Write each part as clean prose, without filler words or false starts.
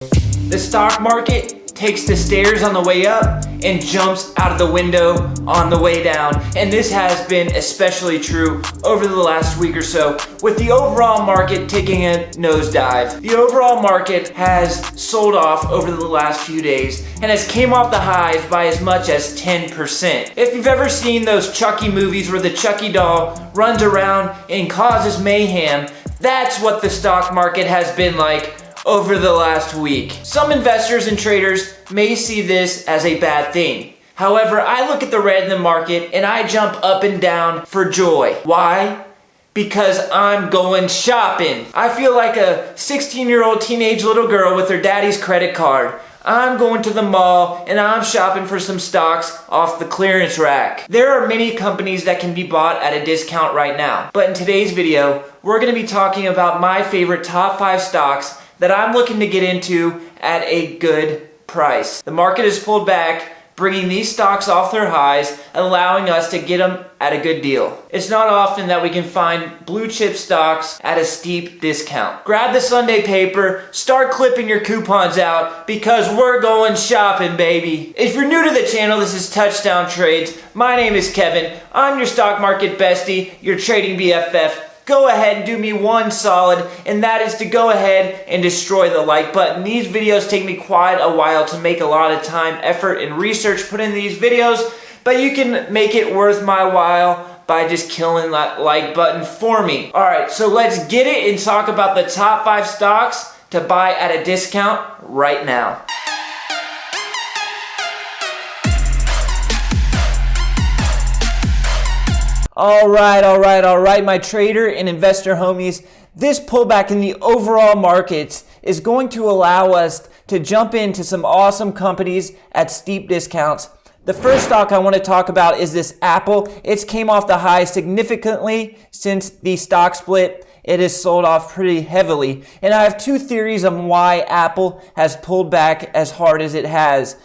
The stock market takes the stairs on the way up and jumps out of the window on the way down. And this has been especially true over the last week or so, with the overall market taking a nosedive. The overall market has sold off over the last few days and has came off the highs by as much as 10%. If you've ever seen those Chucky movies where the Chucky doll runs around and causes mayhem, that's what the stock market has been like over the last week. Some investors and traders may see this as a bad thing. However, I look at the red in the market and I jump up and down for joy. Why? Because I'm going shopping. I feel like a 16-year-old teenage little girl with her daddy's credit card. I'm going to the mall and I'm shopping for some stocks off the clearance rack. There are many companies that can be bought at a discount right now. But in today's video, we're going to be talking about my favorite top 5 stocks that I'm looking to get into at a good price. The market has pulled back, bringing these stocks off their highs, allowing us to get them at a good deal. It's not often that we can find blue chip stocks at a steep discount. Grab the Sunday paper, start clipping your coupons out, because we're going shopping, baby. If you're new to the channel, this is Touchdown Trades. My name is Kevin. I'm your stock market bestie, your trading BFF. Go ahead and do me one solid, and that is to go ahead and destroy the like button. These videos take me quite a while to make, a lot of time, effort, and research put in these videos, but you can make it worth my while by just killing that like button for me. Alright, so let's get it and talk about the top 5 stocks to buy at a discount right now. All right, my trader and investor homies. This pullback in the overall markets is going to allow us to jump into some awesome companies at steep discounts. The first stock I want to talk about is this Apple. It's came off the high significantly since the stock split. It has sold off pretty heavily. And I have 2 theories on why Apple has pulled back as hard as it has.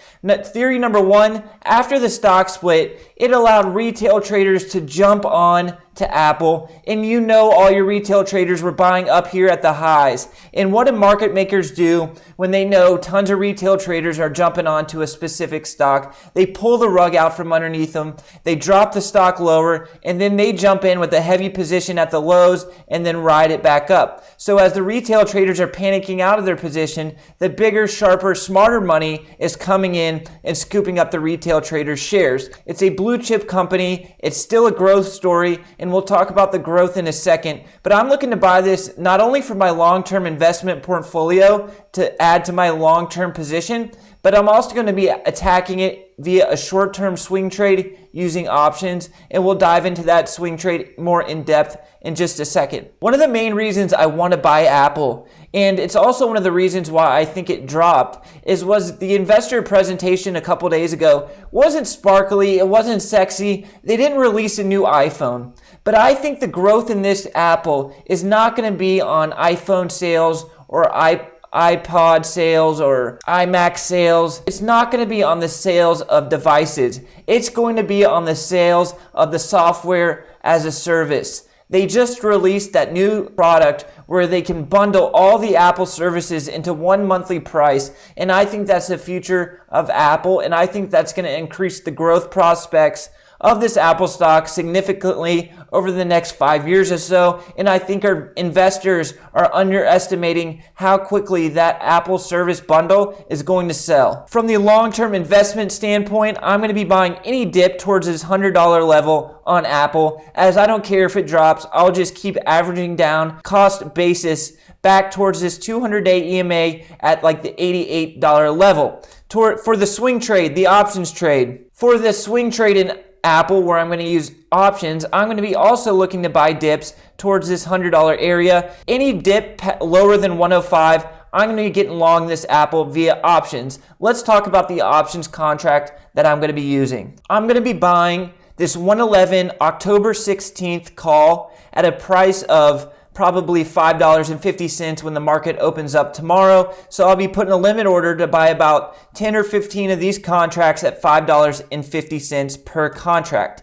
Theory number 1, after the stock split, it allowed retail traders to jump on to Apple, and you know all your retail traders were buying up here at the highs. And what do market makers do when they know tons of retail traders are jumping onto a specific stock? They pull the rug out from underneath them, they drop the stock lower, and then they jump in with a heavy position at the lows and then ride it back up. So as the retail traders are panicking out of their position, the bigger, sharper, smarter money is coming in and scooping up the retail traders' shares. It's a blue chip company. It's still a growth story, and we'll talk about the growth in a second. But I'm looking to buy this not only for my long-term investment portfolio to add to my long-term position, but I'm also going to be attacking it via a short-term swing trade using options, and we'll dive into that swing trade more in depth in just a second. One of the main reasons I want to buy Apple, and it's also one of the reasons why I think it dropped, was the investor presentation a couple days ago wasn't sparkly, it wasn't sexy, they didn't release a new iPhone. But I think the growth in this Apple is not going to be on iPhone sales or iPod sales or iMac sales. It's not going to be on the sales of devices. It's going to be on the sales of the software as a service. They just released that new product where they can bundle all the Apple services into one monthly price. And I think that's the future of Apple. And I think that's going to increase the growth prospects of this Apple stock significantly over the next 5 years or so. And I think our investors are underestimating how quickly that Apple service bundle is going to sell. From the long-term investment standpoint, I'm going to be buying any dip towards this $100 level on Apple, as I don't care if it drops. I'll just keep averaging down cost basis back towards this 200-day EMA at like the $88 level. For the swing trade, the options trade. For the swing trade in Apple, where I'm going to use options, I'm going to be also looking to buy dips towards this $100 area. Any dip lower than 105, I'm going to be getting long this Apple via options. Let's talk about the options contract that I'm going to be using. I'm going to be buying this 111 October 16th call at a price of probably $5.50 when the market opens up tomorrow. So I'll be putting a limit order to buy about 10 or 15 of these contracts at $5.50 per contract.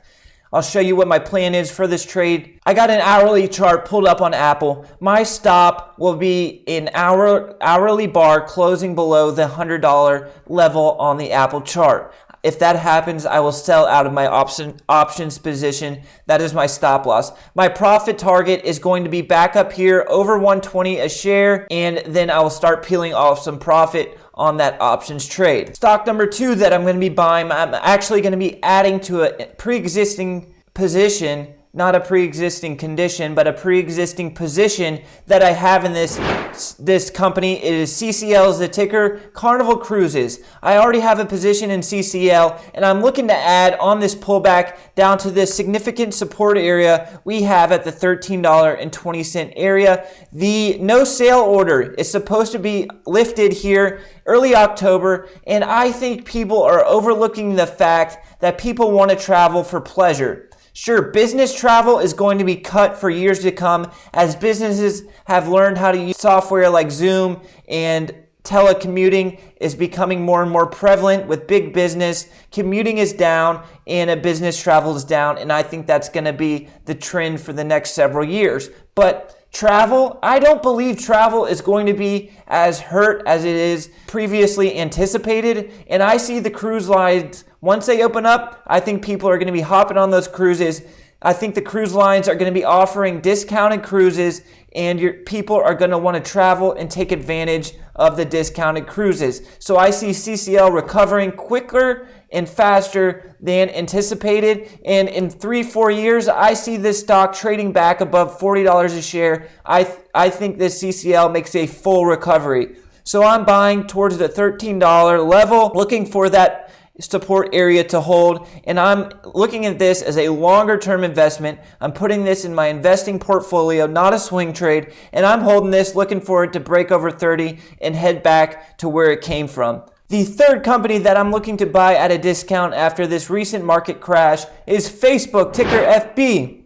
I'll show you what my plan is for this trade. I got an hourly chart pulled up on Apple. My stop will be an hourly bar closing below the $100 level on the Apple chart. If that happens, I will sell out of my options position. That is my stop loss. My profit target is going to be back up here over 120 a share, and then I will start peeling off some profit on that options trade. Stock number 2 that I'm going to be buying, I'm actually going to be adding to a pre-existing position, not a pre-existing condition, but a pre-existing position that I have in this company. It is CCL is the ticker, Carnival Cruises. I already have a position in CCL, and I'm looking to add on this pullback down to this significant support area we have at the $13.20 area. The no sale order is supposed to be lifted here early October, and I think people are overlooking the fact that people want to travel for pleasure. Sure, business travel is going to be cut for years to come as businesses have learned how to use software like Zoom, and telecommuting is becoming more and more prevalent with big business. Commuting is down and business travel is down, and I think that's going to be the trend for the next several years. But travel, I don't believe travel is going to be as hurt as it is previously anticipated, and I see the cruise lines, once they open up, I think people are going to be hopping on those cruises. I think the cruise lines are going to be offering discounted cruises, and people are going to want to travel and take advantage of the discounted cruises. So I see CCL recovering quicker and faster than anticipated. And in 3-4 years, I see this stock trading back above $40 a share. I think this CCL makes a full recovery. So I'm buying towards the $13 level, looking for that support area to hold, and I'm looking at this as a longer term investment. I'm putting this in my investing portfolio, not a swing trade, and I'm holding this, looking for it to break over 30 and head back to where it came from. The third company that I'm looking to buy at a discount after this recent market crash is Facebook, ticker FB.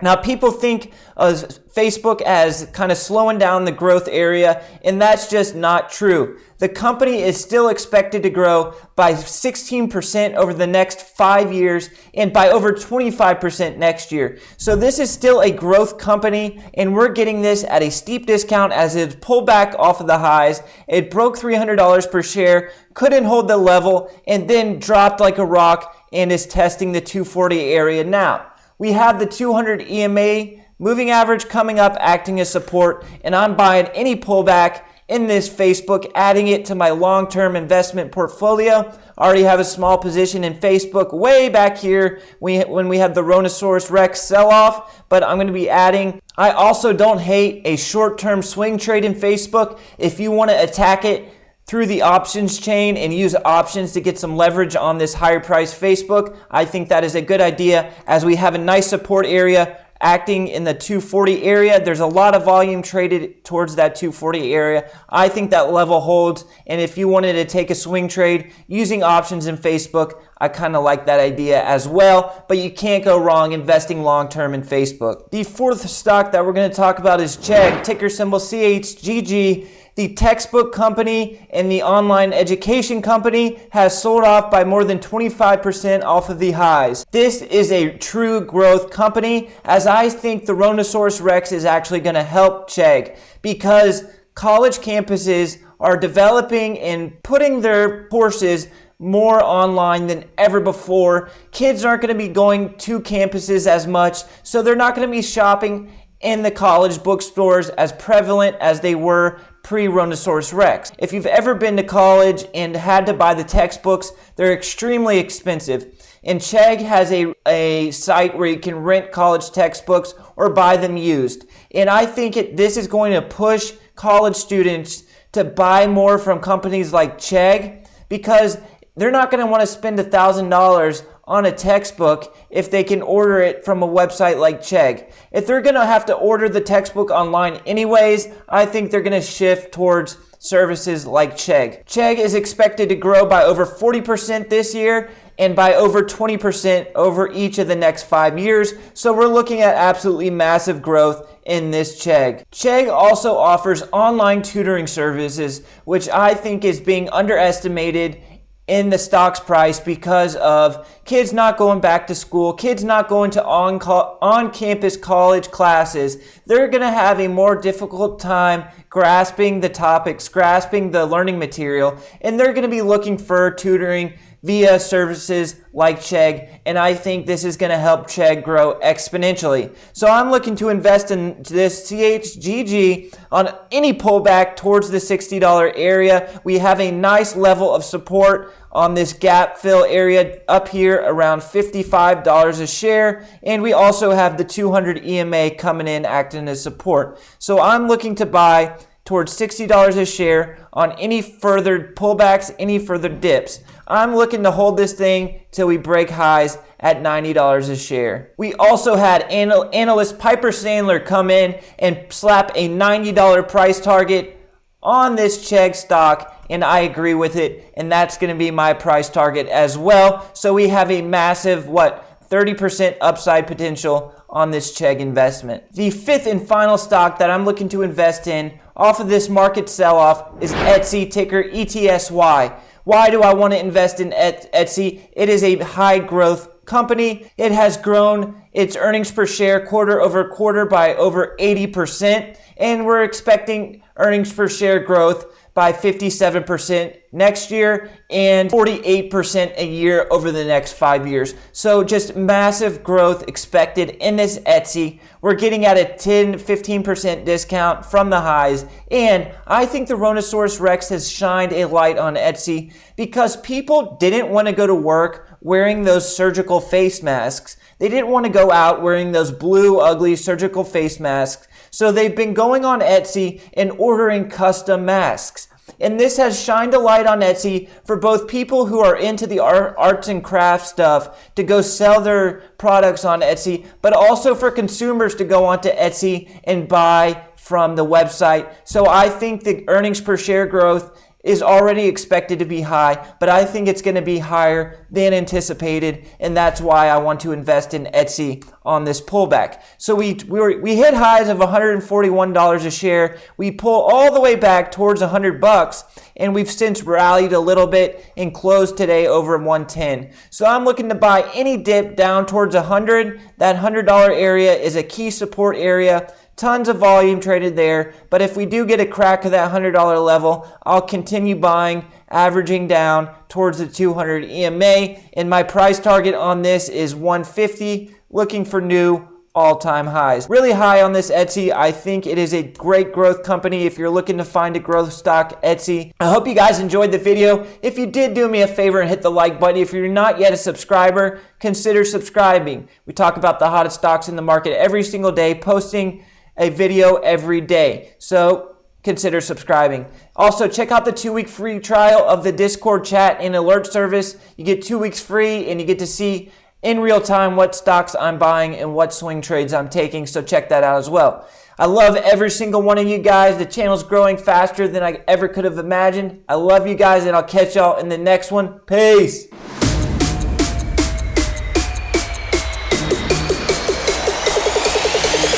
Now, people think of Facebook as kind of slowing down the growth area, and that's just not true. The company is still expected to grow by 16% over the next 5 years and by over 25% next year. So this is still a growth company, and we're getting this at a steep discount as it's pulled back off of the highs. It broke $300 per share, couldn't hold the level, and then dropped like a rock and is testing the 240 area now. We have the 200 EMA moving average coming up, acting as support, and I'm buying any pullback in this Facebook, adding it to my long-term investment portfolio. I already have a small position in Facebook way back here when we had the Rhinoceros Rex sell-off, but I'm going to be adding. I also don't hate a short-term swing trade in Facebook. If you want to attack it through the options chain and use options to get some leverage on this higher price Facebook, I think that is a good idea as we have a nice support area acting in the 240 area. There's a lot of volume traded towards that 240 area. I think that level holds, and if you wanted to take a swing trade using options in Facebook, I kind of like that idea as well, but you can't go wrong investing long-term in Facebook. The fourth stock that we're going to talk about is CHGG, ticker symbol CHGG. The textbook company and the online education company has sold off by more than 25% off of the highs. This is a true growth company, as I think the Rhinoceros Rex is actually going to help CHGG because college campuses are developing and putting their courses more online than ever before. Kids aren't going to be going to campuses as much, so they're not going to be shopping in the college bookstores as prevalent as they were pre-Rhinoceros Rex. If you've ever been to college and had to buy the textbooks, they're extremely expensive. And CHGG has a site where you can rent college textbooks or buy them used. And I think this is going to push college students to buy more from companies like CHGG because they're not going to want to spend $1,000 on a textbook if they can order it from a website like CHGG. If they're going to have to order the textbook online anyways, I think they're going to shift towards services like CHGG. CHGG is expected to grow by over 40% this year and by over 20% over each of the next 5 years. So we're looking at absolutely massive growth in this CHGG. CHGG also offers online tutoring services, which I think is being underestimated in the stock's price because of kids not going back to school, kids not going to on-campus college classes. They're going to have a more difficult time grasping the topics, grasping the learning material, and they're going to be looking for tutoring via services like Chegg, and I think this is going to help Chegg grow exponentially. So I'm looking to invest in this CHGG on any pullback towards the $60 area. We have a nice level of support on this gap fill area up here around $55 a share, and we also have the 200 EMA coming in acting as support. So I'm looking to buy towards $60 a share on any further pullbacks, any further dips. I'm looking to hold this thing till we break highs at $90 a share. We also had analyst Piper Sandler come in and slap a $90 price target on this Chegg stock, and I agree with it, and that's going to be my price target as well. So we have a massive, 30% upside potential on this Chegg investment. The fifth and final stock that I'm looking to invest in off of this market sell-off is Etsy, ticker ETSY. Why do I want to invest in Etsy? It is a high growth company. It has grown its earnings per share quarter over quarter by over 80%, and we're expecting earnings per share growth by 57% next year and 48% a year over the next 5 years. So just massive growth expected in this Etsy. We're getting at a 10-15% discount from the highs. And I think the Rhinoceros Rex has shined a light on Etsy because people didn't want to go to work wearing those surgical face masks. They didn't want to go out wearing those blue, ugly surgical face masks. So they've been going on Etsy and ordering custom masks. And this has shined a light on Etsy for both people who are into the arts and crafts stuff to go sell their products on Etsy, but also for consumers to go onto Etsy and buy from the website. So I think the earnings per share growth is already expected to be high, but I think it's going to be higher than anticipated, and that's why I want to invest in Etsy on this pullback. So we hit highs of $141 a share. We pull all the way back towards $100, and we've since rallied a little bit and closed today over 110. So I'm looking to buy any dip down towards 100. That $100 area is a key support area. Tons of volume traded there, but if we do get a crack of that $100 level, I'll continue buying, averaging down towards the 200 EMA, and my price target on this is 150, looking for new all-time highs. Really high on this Etsy. I think it is a great growth company if you're looking to find a growth stock, Etsy. I hope you guys enjoyed the video. If you did, do me a favor and hit the like button. If you're not yet a subscriber, consider subscribing. We talk about the hottest stocks in the market every single day, posting a video every day. So consider subscribing. Also, check out the 2-week free trial of the Discord chat and alert service. You get 2 weeks free and you get to see in real time what stocks I'm buying and what swing trades I'm taking. So check that out as well. I love every single one of you guys. The channel's growing faster than I ever could have imagined. I love you guys, and I'll catch y'all in the next one. Peace.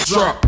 Drop.